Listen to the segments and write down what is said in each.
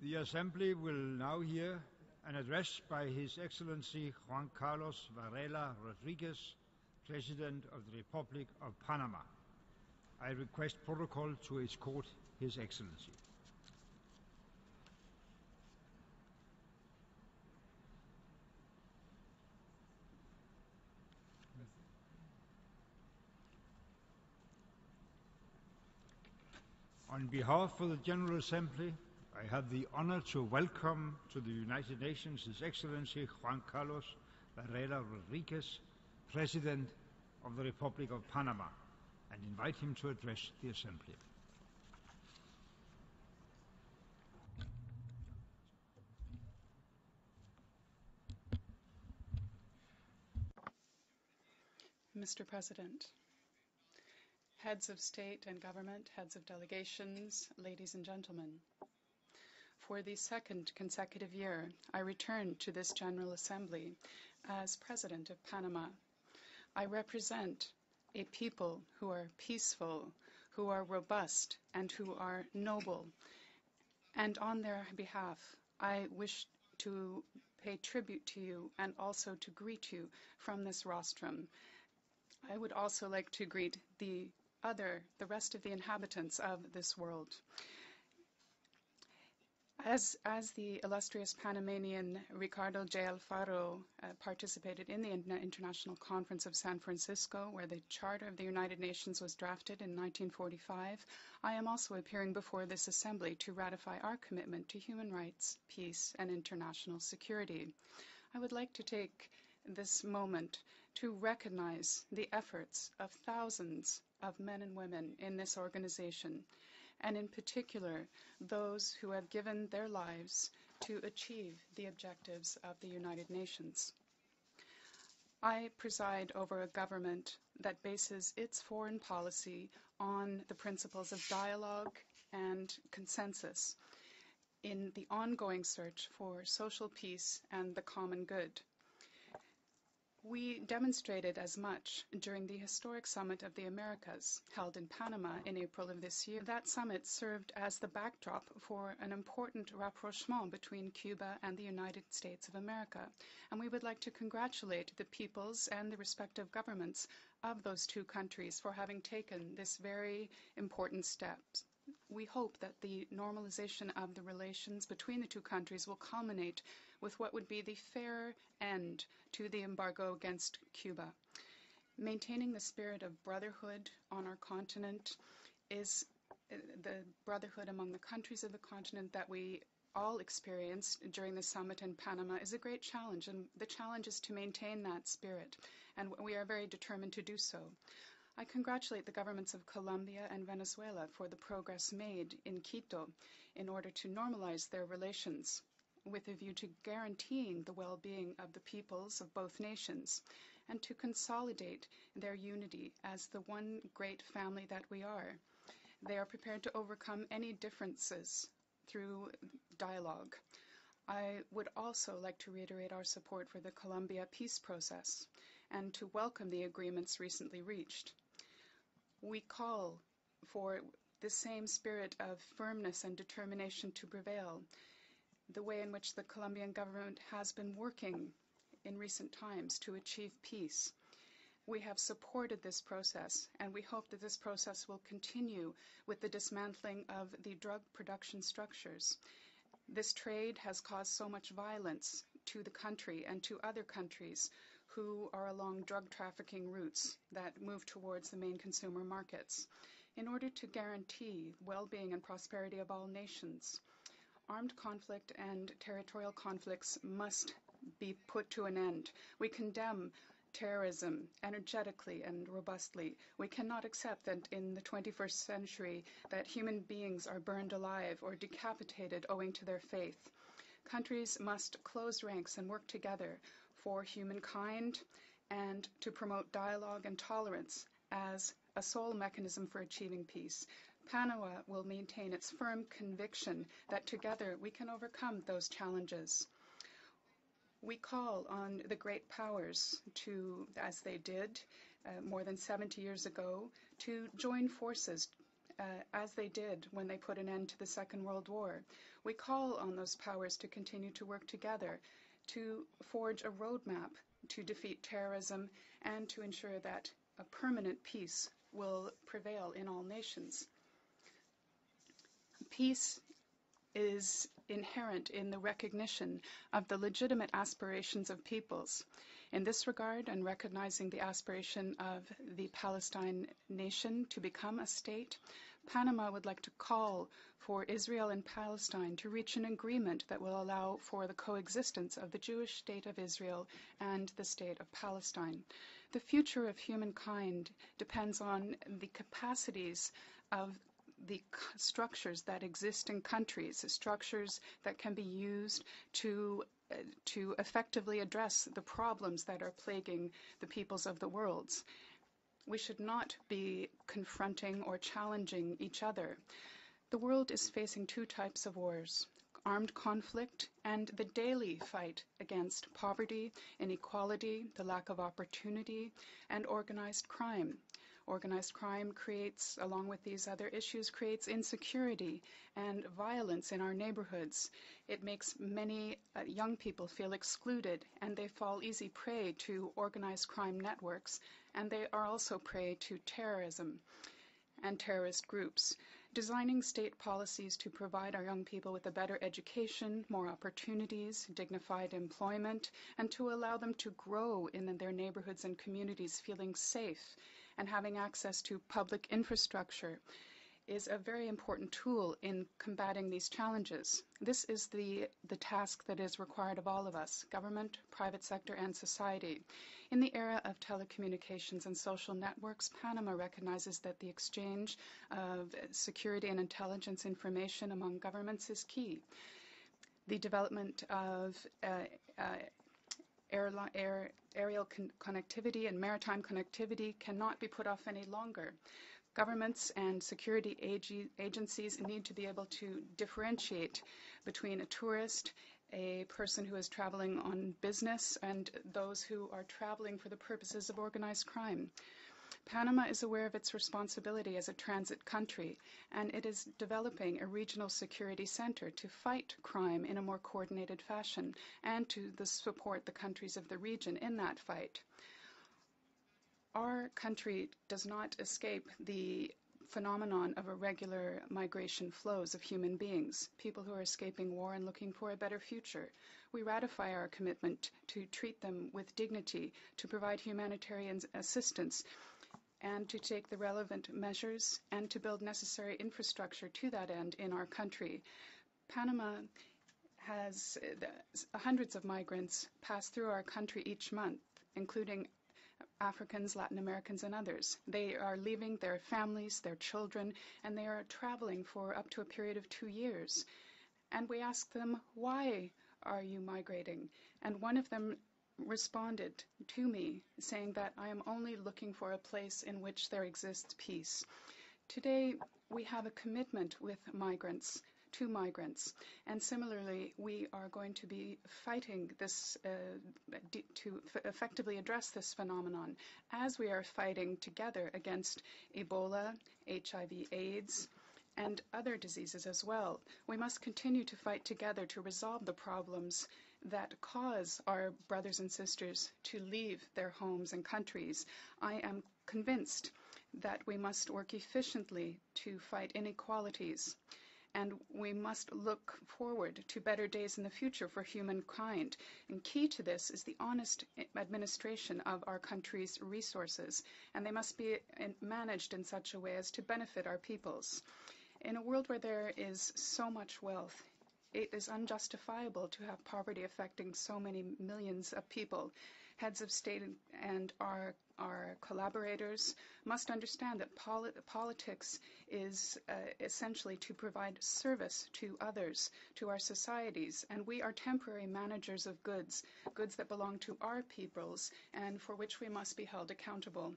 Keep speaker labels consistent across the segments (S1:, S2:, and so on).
S1: The Assembly will now hear an address by His Excellency Juan Carlos Varela Rodriguez, President of the Republic of Panama. I request protocol to escort His Excellency. On behalf of the General Assembly, I have the honor to welcome to the United Nations His Excellency Juan Carlos Varela Rodriguez, President of the Republic of Panama, and invite him to address the Assembly.
S2: Mr. President, heads of state and government, heads of delegations, ladies and gentlemen, for the second consecutive year, I return to this General Assembly as President of Panama. I represent a people who are peaceful, who are robust, and who are noble. And on their behalf, I wish to pay tribute to you and also to greet you from this rostrum. I would also like to greet the rest of the inhabitants of this world. As the illustrious Panamanian Ricardo J. Alfaro participated in the International Conference of San Francisco, where the Charter of the United Nations was drafted in 1945, I am also appearing before this Assembly to ratify our commitment to human rights, peace, and international security. I would like to take this moment to recognize the efforts of thousands of men and women in this organization, and in particular those who have given their lives to achieve the objectives of the United Nations. I preside over a government that bases its foreign policy on the principles of dialogue and consensus in the ongoing search for social peace and the common good. We demonstrated as much during the historic Summit of the Americas held in Panama in April of this year. That summit served as the backdrop for an important rapprochement between Cuba and the United States of America. And we would like to congratulate the peoples and the respective governments of those two countries for having taken this very important step. We hope that the normalization of the relations between the two countries will culminate with what would be the fair end to the embargo against Cuba. Maintaining the spirit of brotherhood on our continent is the brotherhood among the countries of the continent that we all experienced during the summit in Panama is a great challenge, and the challenge is to maintain that spirit, and we are very determined to do so. I congratulate the governments of Colombia and Venezuela for the progress made in Quito in order to normalize their relations with a view to guaranteeing the well-being of the peoples of both nations and to consolidate their unity as the one great family that we are. They are prepared to overcome any differences through dialogue. I would also like to reiterate our support for the Colombia peace process and to welcome the agreements recently reached. We call for the same spirit of firmness and determination to prevail, the way in which the Colombian government has been working in recent times to achieve peace. We have supported this process, and we hope that this process will continue with the dismantling of the drug production structures. This trade has caused so much violence to the country and to other countries who are along drug trafficking routes that move towards the main consumer markets. In order to guarantee well-being and prosperity of all nations, armed conflict and territorial conflicts must be put to an end. We condemn terrorism energetically and robustly. We cannot accept that in the 21st century that human beings are burned alive or decapitated owing to their faith. Countries must close ranks and work together for humankind and to promote dialogue and tolerance as a sole mechanism for achieving peace. Panama will maintain its firm conviction that together we can overcome those challenges. We call on the great powers to, as they did more than 70 years ago, to join forces as they did when they put an end to the Second World War. We call on those powers to continue to work together, to forge a roadmap to defeat terrorism and to ensure that a permanent peace will prevail in all nations. Peace is inherent in the recognition of the legitimate aspirations of peoples. In this regard, and recognizing the aspiration of the Palestine nation to become a state, Panama would like to call for Israel and Palestine to reach an agreement that will allow for the coexistence of the Jewish state of Israel and the state of Palestine. The future of humankind depends on the capacities of the structures that exist in countries, structures that can be used to effectively address the problems that are plaguing the peoples of the world. We should not be confronting or challenging each other. The world is facing two types of wars: armed conflict and the daily fight against poverty, inequality, the lack of opportunity, and organized crime. Organized crime creates, along with these other issues, creates insecurity and violence in our neighborhoods. It makes many young people feel excluded, and they fall easy prey to organized crime networks, and they are also prey to terrorism and terrorist groups. Designing state policies to provide our young people with a better education, more opportunities, dignified employment, and to allow them to grow in their neighborhoods and communities feeling safe and having access to public infrastructure is a very important tool in combating these challenges. This is the task that is required of all of us, government, private sector, and society. In the era of telecommunications and social networks, Panama recognizes that the exchange of security and intelligence information among governments is key. The development of aerial connectivity and maritime connectivity cannot be put off any longer. Governments and security agencies need to be able to differentiate between a tourist, a person who is traveling on business, and those who are traveling for the purposes of organized crime. Panama is aware of its responsibility as a transit country, and it is developing a regional security center to fight crime in a more coordinated fashion and to support the countries of the region in that fight. Our country does not escape the phenomenon of irregular migration flows of human beings, people who are escaping war and looking for a better future. We ratify our commitment to treat them with dignity, to provide humanitarian assistance, and to take the relevant measures and to build necessary infrastructure to that end in our country. Panama has hundreds of migrants pass through our country each month, including Africans, Latin Americans, and others. They are leaving their families, their children, and they are traveling for up to a period of 2 years. And we ask them, why are you migrating? And one of them responded to me saying that I am only looking for a place in which there exists peace. Today, we have a commitment with migrants, to migrants, and similarly, we are going to be fighting this to effectively address this phenomenon as we are fighting together against Ebola, HIV/AIDS, and other diseases as well. We must continue to fight together to resolve the problems that cause our brothers and sisters to leave their homes and countries. I am convinced that we must work efficiently to fight inequalities, and we must look forward to better days in the future for humankind. And key to this is the honest administration of our country's resources, and they must be managed in such a way as to benefit our peoples. In a world where there is so much wealth, it is unjustifiable to have poverty affecting so many millions of people. Heads of state and our collaborators must understand that politics is essentially to provide service to others, to our societies, and we are temporary managers of goods that belong to our peoples and for which we must be held accountable.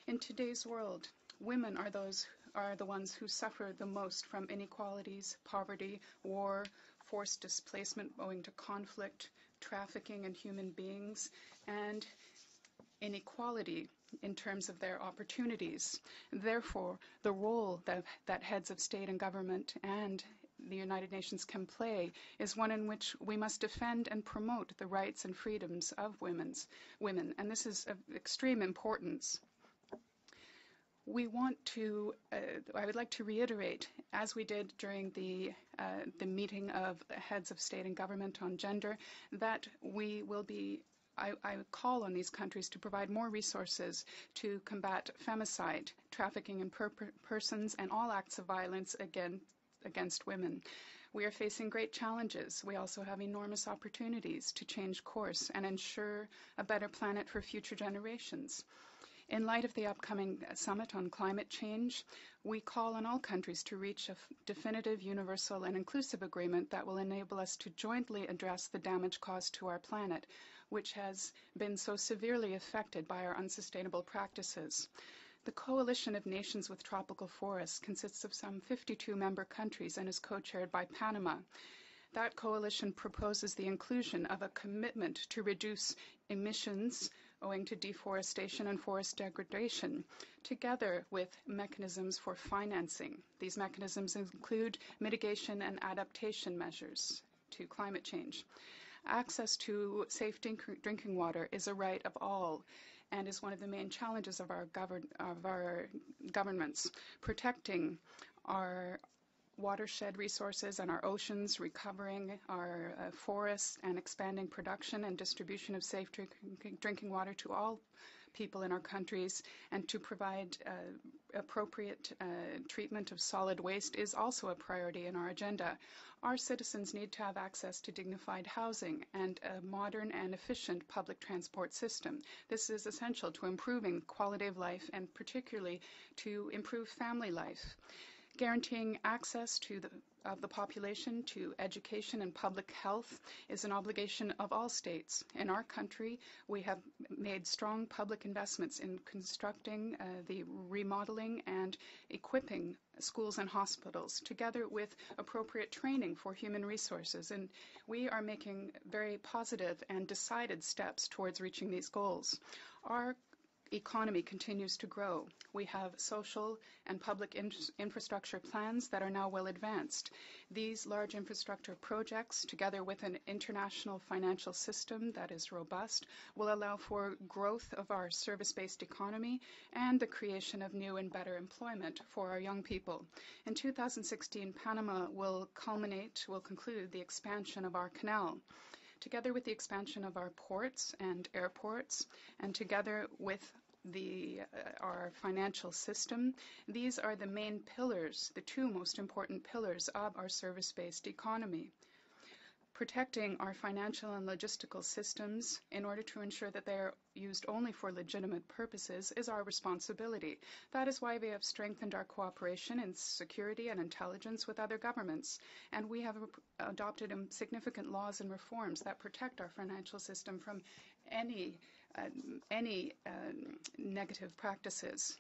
S2: In today's world, women are the ones who suffer the most from inequalities, poverty, war, forced displacement owing to conflict, trafficking in human beings, and inequality in terms of their opportunities. Therefore, the role that heads of state and government and the United Nations can play is one in which we must defend and promote the rights and freedoms of women, and this is of extreme importance. We want to, I would like to reiterate, as we did during the meeting of heads of state and government on gender, that we will be I call on these countries to provide more resources to combat femicide, trafficking in persons, and all acts of violence against women. We are facing great challenges. We also have enormous opportunities to change course and ensure a better planet for future generations. In light of the upcoming summit on climate change, we call on all countries to reach a definitive, universal, and inclusive agreement that will enable us to jointly address the damage caused to our planet, which has been so severely affected by our unsustainable practices. The Coalition of Nations with Tropical Forests consists of some 52 member countries and is co-chaired by Panama. That coalition proposes the inclusion of a commitment to reduce emissions owing to deforestation and forest degradation, together with mechanisms for financing. These mechanisms include mitigation and adaptation measures to climate change. Access to safe drinking water is a right of all and is one of the main challenges of our governments. Protecting our watershed resources and our oceans, recovering our forests, and expanding production and distribution of safe drinking water to all people in our countries, and to provide appropriate treatment of solid waste is also a priority in our agenda. Our citizens need to have access to dignified housing and a modern and efficient public transport system. This is essential to improving quality of life and particularly to improve family life. Guaranteeing access of the population to education and public health is an obligation of all states. In our country, we have made strong public investments in constructing, the remodeling, and equipping schools and hospitals, together with appropriate training for human resources. And we are making very positive and decided steps towards reaching these goals. Our economy continues to grow. We have social and public infrastructure plans that are now well advanced. These large infrastructure projects, together with an international financial system that is robust, will allow for growth of our service-based economy and the creation of new and better employment for our young people. In 2016, Panama will conclude the expansion of our canal. Together with the expansion of our ports and airports, and together with our financial system, these are the main pillars, the two most important pillars of our service-based economy. Protecting our financial and logistical systems in order to ensure that they are used only for legitimate purposes is our responsibility. That is why we have strengthened our cooperation in security and intelligence with other governments, and we have adopted significant laws and reforms that protect our financial system from any negative practices.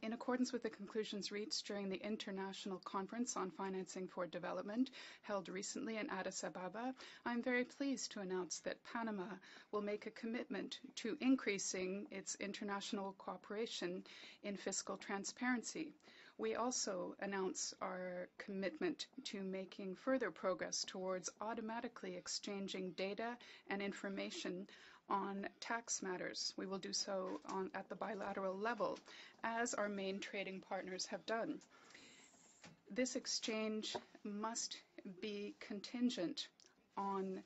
S2: In accordance with the conclusions reached during the International Conference on Financing for Development, held recently in Addis Ababa, I'm very pleased to announce that Panama will make a commitment to increasing its international cooperation in fiscal transparency. We also announce our commitment to making further progress towards automatically exchanging data and information on tax matters. We will do so at the bilateral level, as our main trading partners have done. This exchange must be contingent on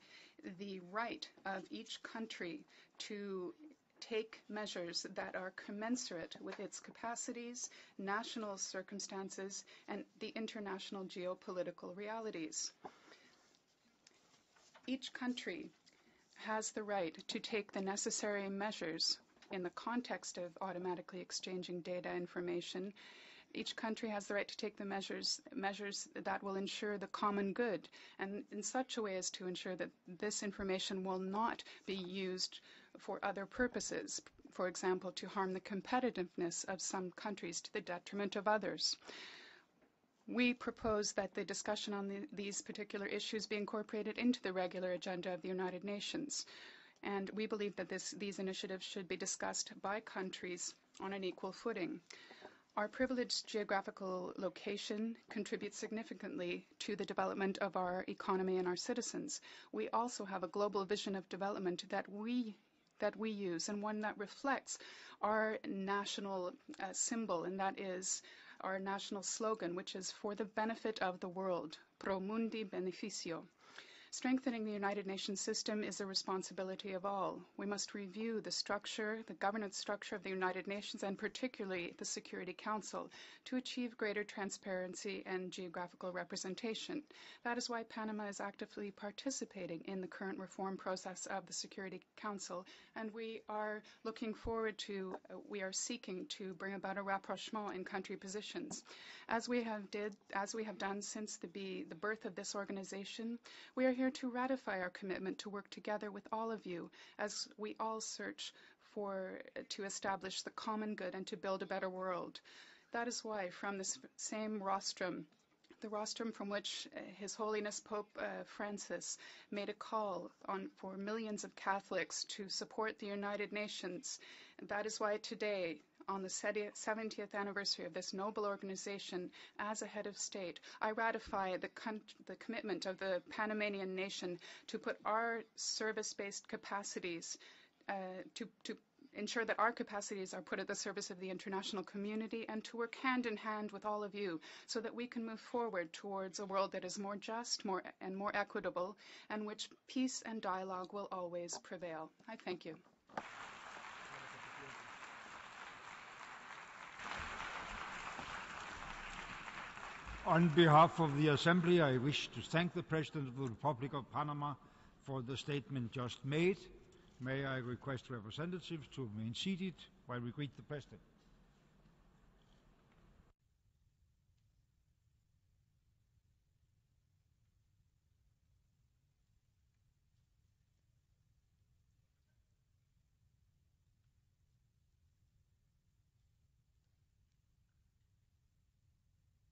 S2: the right of each country to take measures that are commensurate with its capacities, national circumstances, and the international geopolitical realities. Each country has the right to take the necessary measures in the context of automatically exchanging data information. Each country has the right to take the measures that will ensure the common good, and in such a way as to ensure that this information will not be used for other purposes, for example, to harm the competitiveness of some countries to the detriment of others. We propose that the discussion on these particular issues be incorporated into the regular agenda of the United Nations. And we believe that these initiatives should be discussed by countries on an equal footing. Our privileged geographical location contributes significantly to the development of our economy and our citizens. We also have a global vision of development that we use, and one that reflects our national symbol, and that is our national slogan, which is for the benefit of the world, Pro Mundi Beneficio. Strengthening the United Nations system is a responsibility of all. We must review the structure, the governance structure of the United Nations, and particularly the Security Council, to achieve greater transparency and geographical representation. That is why Panama is actively participating in the current reform process of the Security Council, and we are seeking to bring about a rapprochement in country positions. As we have done since the birth of this organization, we are here to ratify our commitment to work together with all of you as we all search to establish the common good and to build a better world. That is why from this same rostrum, the rostrum from which His Holiness Pope Francis made a call for millions of Catholics to support the United Nations, that is why today, on the 70th anniversary of this noble organization, as a head of state, I ratify the commitment of the Panamanian nation to put our service-based capacities, to ensure that our capacities are put at the service of the international community, and to work hand in hand with all of you so that we can move forward towards a world that is more just, more equitable, and which peace and dialogue will always prevail. I thank you.
S1: On behalf of the Assembly, I wish to thank the President of the Republic of Panama for the statement just made. May I request representatives to remain seated while we greet the President.